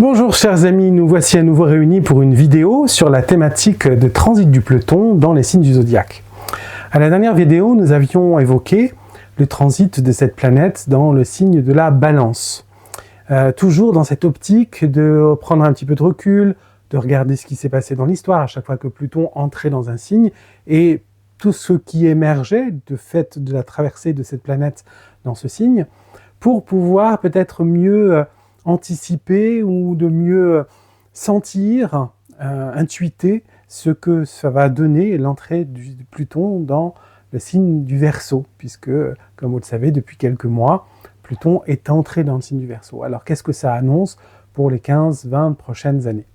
Bonjour chers amis, nous voici à nouveau réunis pour une vidéo sur la thématique de transit du Pluton dans les signes du zodiaque. À la dernière vidéo, nous avions évoqué le transit de cette planète dans le signe de la Balance. Toujours dans cette optique de prendre un petit peu de recul, de regarder ce qui s'est passé dans l'histoire à chaque fois que Pluton entrait dans un signe et tout ce qui émergeait de fait de la traversée de cette planète dans ce signe, pour pouvoir peut-être mieux anticiper ou de mieux sentir, intuiter ce que ça va donner l'entrée de Pluton dans le signe du Verseau, puisque, comme vous le savez, depuis quelques mois, Pluton est entré dans le signe du Verseau. Alors, qu'est-ce que ça annonce pour les 15-20 prochaines années ?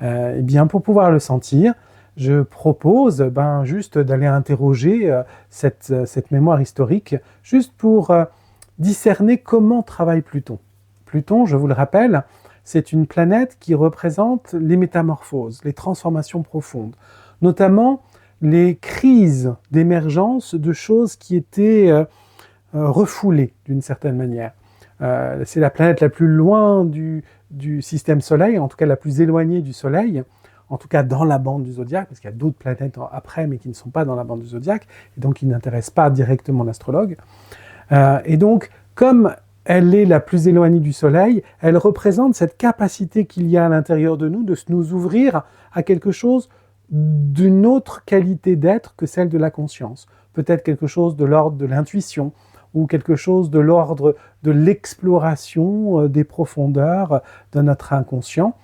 Eh bien, pour pouvoir le sentir, je propose juste d'aller interroger cette mémoire historique, juste pour discerner comment travaille Pluton. Pluton, je vous le rappelle, c'est une planète qui représente les métamorphoses, les transformations profondes, notamment les crises d'émergence de choses qui étaient refoulées d'une certaine manière. C'est la planète la plus loin du système Soleil, en tout cas la plus éloignée du Soleil, en tout cas dans la bande du zodiaque, parce qu'il y a d'autres planètes après, mais qui ne sont pas dans la bande du zodiaque, et donc qui n'intéressent pas directement l'astrologue. Et donc, comme elle est la plus éloignée du Soleil, elle représente cette capacité qu'il y a à l'intérieur de nous de nous ouvrir à quelque chose d'une autre qualité d'être que celle de la conscience. Peut-être quelque chose de l'ordre de l'intuition, ou quelque chose de l'ordre de l'exploration des profondeurs de notre inconscient,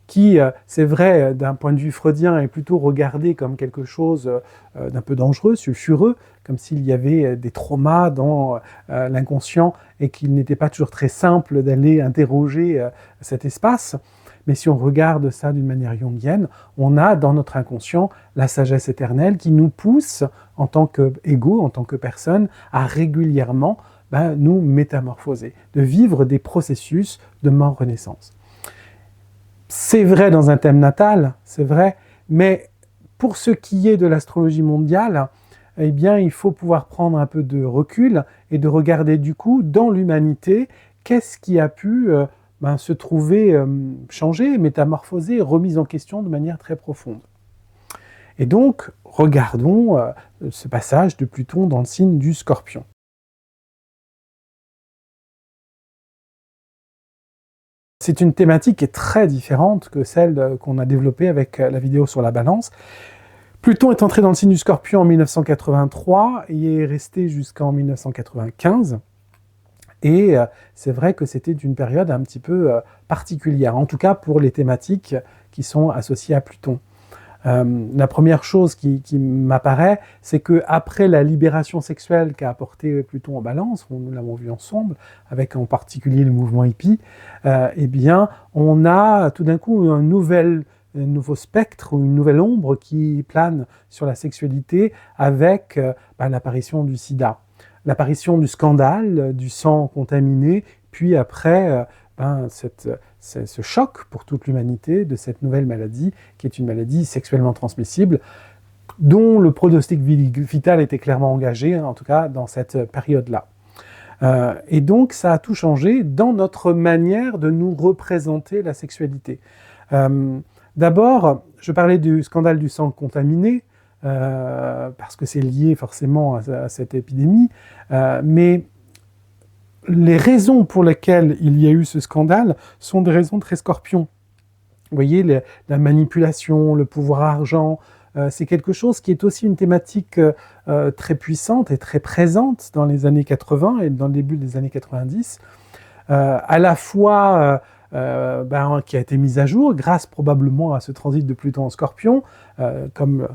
qui, c'est vrai, d'un point de vue freudien, est plutôt regardé comme quelque chose d'un peu dangereux, sulfureux, comme s'il y avait des traumas dans l'inconscient et qu'il n'était pas toujours très simple d'aller interroger cet espace. Mais si on regarde ça d'une manière jungienne, on a dans notre inconscient la sagesse éternelle qui nous pousse, en tant qu'ego, en tant que personne, à régulièrement nous métamorphoser, de vivre des processus de mort-renaissance. C'est vrai dans un thème natal, c'est vrai, mais pour ce qui est de l'astrologie mondiale, eh bien, il faut pouvoir prendre un peu de recul et de regarder du coup dans l'humanité qu'est-ce qui a pu se trouver changé, métamorphosé, remis en question de manière très profonde. Et donc, regardons ce passage de Pluton dans le signe du Scorpion. C'est une thématique qui est très différente que celle qu'on a développée avec la vidéo sur la Balance. Pluton est entré dans le signe du Scorpion en 1983 et est resté jusqu'en 1995. Et c'est vrai que c'était une période un petit peu particulière, en tout cas pour les thématiques qui sont associées à Pluton. La première chose qui m'apparaît, c'est qu'après la libération sexuelle qu'a apporté Pluton en Balance, nous l'avons vu ensemble, avec en particulier le mouvement hippie, eh bien, on a tout d'un coup un nouveau spectre ou une nouvelle ombre qui plane sur la sexualité avec l'apparition du sida, l'apparition du scandale, du sang contaminé, puis après ce choc pour toute l'humanité de cette nouvelle maladie, qui est une maladie sexuellement transmissible, dont le pronostic vital était clairement engagé, en tout cas dans cette période-là. Et donc ça a tout changé dans notre manière de nous représenter la sexualité. D'abord, je parlais du scandale du sang contaminé, parce que c'est lié forcément à cette épidémie, mais les raisons pour lesquelles il y a eu ce scandale sont des raisons très scorpions. Vous voyez, la manipulation, le pouvoir argent, c'est quelque chose qui est aussi une thématique très puissante et très présente dans les années 80 et dans le début des années 90, à la fois qui a été mise à jour grâce probablement à ce transit de Pluton en Scorpion, comme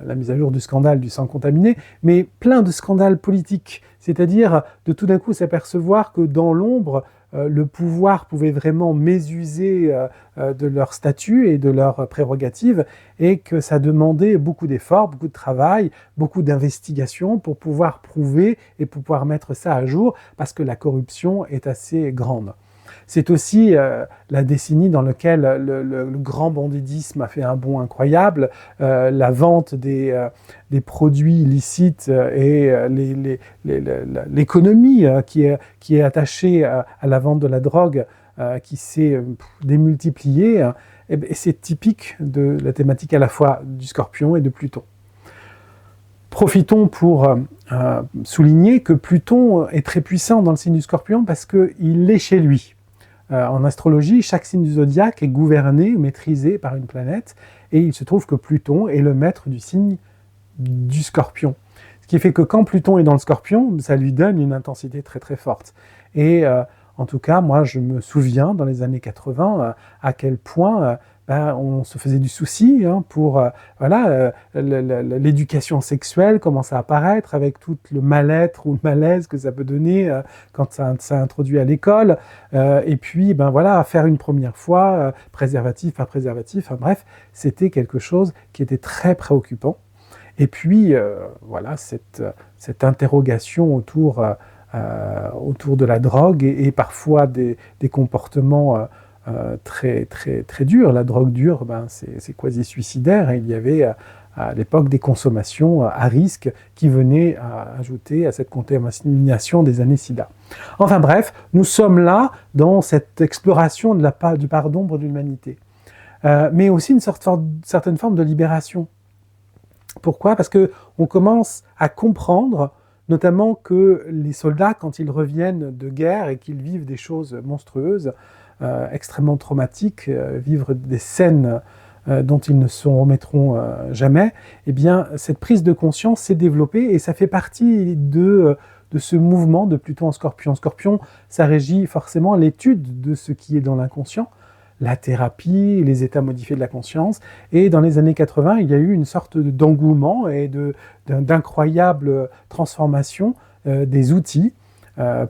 la mise à jour du scandale du sang contaminé, mais plein de scandales politiques, c'est-à-dire de tout d'un coup s'apercevoir que dans l'ombre, le pouvoir pouvait vraiment mésuser de leur statut et de leurs prérogatives, et que ça demandait beaucoup d'efforts, beaucoup de travail, beaucoup d'investigation pour pouvoir prouver et pour pouvoir mettre ça à jour, parce que la corruption est assez grande. C'est aussi la décennie dans laquelle le grand banditisme a fait un bond incroyable, la vente des produits illicites et l'économie qui est attachée à la vente de la drogue qui s'est démultiplié, et c'est typique de la thématique à la fois du Scorpion et de Pluton. Profitons pour souligner que Pluton est très puissant dans le signe du Scorpion parce qu'il est chez lui. En astrologie, chaque signe du zodiaque est gouverné, maîtrisé par une planète, et il se trouve que Pluton est le maître du signe du Scorpion. Ce qui fait que quand Pluton est dans le Scorpion, ça lui donne une intensité très très forte. Et en tout cas, moi je me souviens dans les années 80 à quel point on se faisait du souci pour l'éducation sexuelle commence à apparaître avec tout le mal-être ou le malaise que ça peut donner quand ça introduit à l'école. Et puis, faire une première fois, préservatif, pas préservatif, bref, c'était quelque chose qui était très préoccupant. Et puis, cette interrogation autour de la drogue et parfois des comportements très, très, très durs. La drogue dure, c'est quasi suicidaire. Et il y avait à l'époque des consommations à risque qui venaient ajouter à cette contamination des années SIDA. Enfin bref, nous sommes là dans cette exploration du part d'ombre de l'humanité. Mais aussi une certaine forme de libération. Pourquoi ? Parce qu'on commence à comprendre, notamment que les soldats, quand ils reviennent de guerre et qu'ils vivent des choses monstrueuses, extrêmement traumatiques, vivre des scènes dont ils ne se remettront jamais, eh bien, cette prise de conscience s'est développée et ça fait partie de ce mouvement de Pluton en Scorpion. Scorpion, ça régit forcément l'étude de ce qui est dans l'inconscient, la thérapie, les états modifiés de la conscience. Et dans les années 80, il y a eu une sorte d'engouement et d'incroyable transformation des outils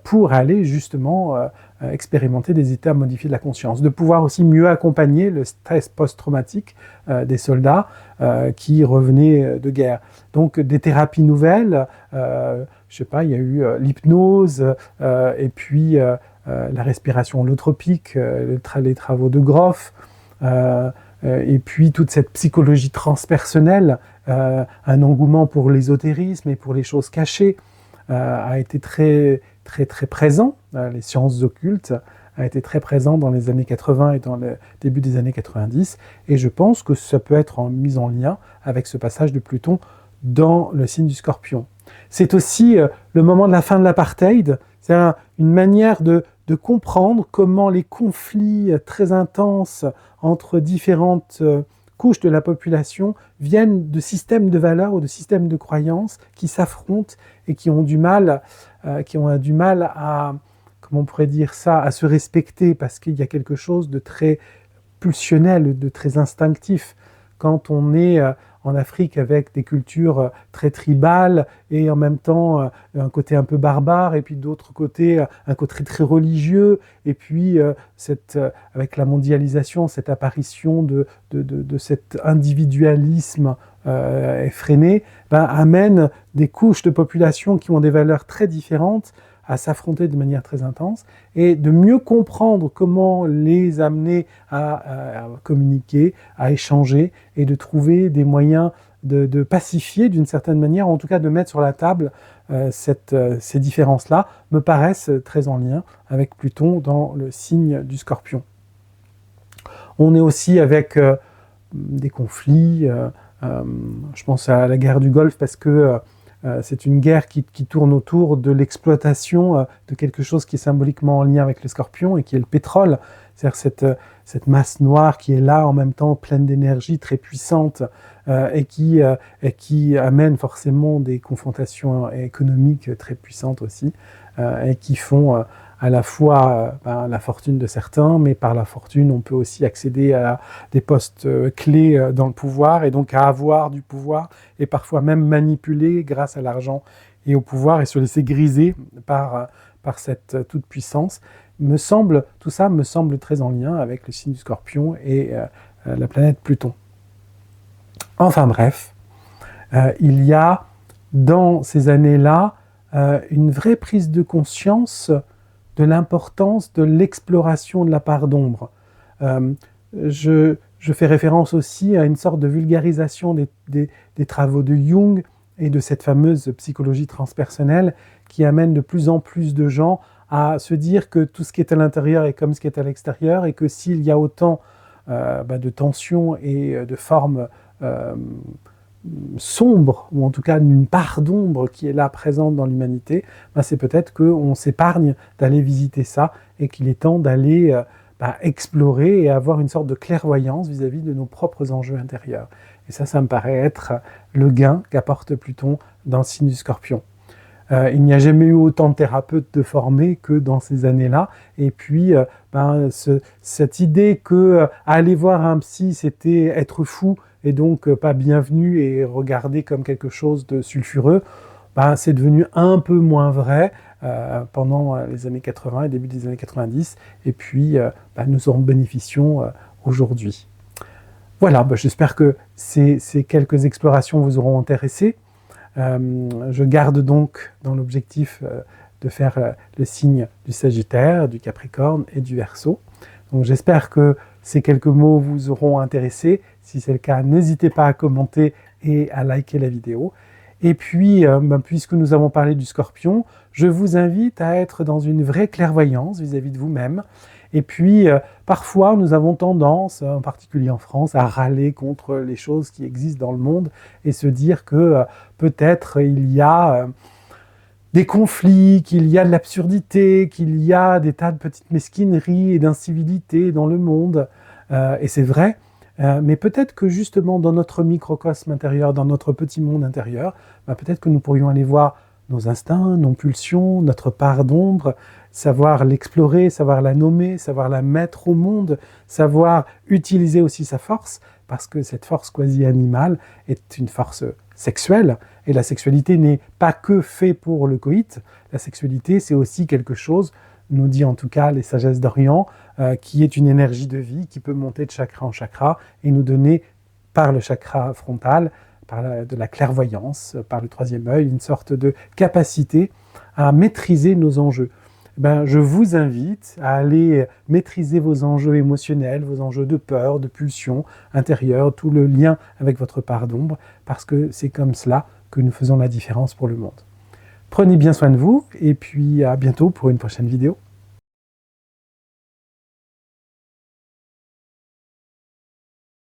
pour aller justement expérimenter des états modifiés de la conscience, de pouvoir aussi mieux accompagner le stress post-traumatique des soldats qui revenaient de guerre. Donc des thérapies nouvelles, il y a eu l'hypnose et puis la respiration holotropique, les travaux de Grof, et puis toute cette psychologie transpersonnelle, un engouement pour l'ésotérisme et pour les choses cachées a été très, très, très présent. Les sciences occultes a été très présent dans les années 80 et dans le début des années 90, et je pense que ça peut être mis en lien avec ce passage de Pluton dans le signe du Scorpion. C'est aussi le moment de la fin de l'apartheid, c'est une manière de comprendre comment les conflits très intenses entre différentes couches de la population viennent de systèmes de valeurs ou de systèmes de croyances qui s'affrontent et qui ont du mal à, comment on pourrait dire ça, à se respecter parce qu'il y a quelque chose de très pulsionnel, de très instinctif. Quand on est en Afrique avec des cultures très tribales et en même temps un côté un peu barbare et puis d'autre côté un côté très religieux et puis avec la mondialisation, cette apparition de cet individualisme effréné amène des couches de population qui ont des valeurs très différentes à s'affronter de manière très intense et de mieux comprendre comment les amener à communiquer, à échanger et de trouver des moyens de pacifier d'une certaine manière, en tout cas de mettre sur la table ces différences-là, me paraissent très en lien avec Pluton dans le signe du Scorpion. On est aussi avec des conflits, je pense à la guerre du Golfe parce que c'est une guerre qui tourne autour de l'exploitation de quelque chose qui est symboliquement en lien avec le Scorpion et qui est le pétrole. C'est-à-dire cette masse noire qui est là en même temps pleine d'énergie, très puissante et qui amène forcément des confrontations économiques très puissantes aussi et qui font à la fois la fortune de certains, mais par la fortune, on peut aussi accéder à des postes clés dans le pouvoir et donc à avoir du pouvoir et parfois même manipuler grâce à l'argent et au pouvoir et se laisser griser par cette toute-puissance. Tout ça me semble très en lien avec le signe du Scorpion et la planète Pluton. Enfin bref, il y a dans ces années-là une vraie prise de conscience de l'importance de l'exploration de la part d'ombre. Je fais référence aussi à une sorte de vulgarisation des travaux de Jung et de cette fameuse psychologie transpersonnelle qui amène de plus en plus de gens à se dire que tout ce qui est à l'intérieur est comme ce qui est à l'extérieur, et que s'il y a autant de tensions et de formes sombres, ou en tout cas une part d'ombre qui est là présente dans l'humanité, c'est peut-être qu'on s'épargne d'aller visiter ça, et qu'il est temps d'aller explorer et avoir une sorte de clairvoyance vis-à-vis de nos propres enjeux intérieurs. Et ça me paraît être le gain qu'apporte Pluton dans le signe du Scorpion. Il n'y a jamais eu autant de thérapeutes de formés que dans ces années-là. Et puis, cette idée que aller voir un psy, c'était être fou et donc pas bienvenu et regardé comme quelque chose de sulfureux, c'est devenu un peu moins vrai pendant les années 80 et début des années 90. Et puis, nous en bénéficions aujourd'hui. Voilà, j'espère que ces quelques explorations vous auront intéressé. Je garde donc dans l'objectif de faire le signe du Sagittaire, du Capricorne et du Verseau. Donc j'espère que ces quelques mots vous auront intéressé. Si c'est le cas, n'hésitez pas à commenter et à liker la vidéo. Et puis, puisque nous avons parlé du Scorpion, je vous invite à être dans une vraie clairvoyance vis-à-vis de vous-même. Et puis, parfois, nous avons tendance, en particulier en France, à râler contre les choses qui existent dans le monde et se dire que peut-être il y a des conflits, qu'il y a de l'absurdité, qu'il y a des tas de petites mesquineries et d'incivilités dans le monde. Et c'est vrai, mais peut-être que justement dans notre microcosme intérieur, dans notre petit monde intérieur, peut-être que nous pourrions aller voir nos instincts, nos pulsions, notre part d'ombre, savoir l'explorer, savoir la nommer, savoir la mettre au monde, savoir utiliser aussi sa force, parce que cette force quasi-animale est une force sexuelle, et la sexualité n'est pas que fait pour le coït. La sexualité, c'est aussi quelque chose, nous dit en tout cas les sagesses d'Orient, qui est une énergie de vie qui peut monter de chakra en chakra et nous donner, par le chakra frontal, de la clairvoyance, par le troisième œil, une sorte de capacité à maîtriser nos enjeux. Je vous invite à aller maîtriser vos enjeux émotionnels, vos enjeux de peur, de pulsion intérieure, tout le lien avec votre part d'ombre, parce que c'est comme cela que nous faisons la différence pour le monde. Prenez bien soin de vous, et puis à bientôt pour une prochaine vidéo.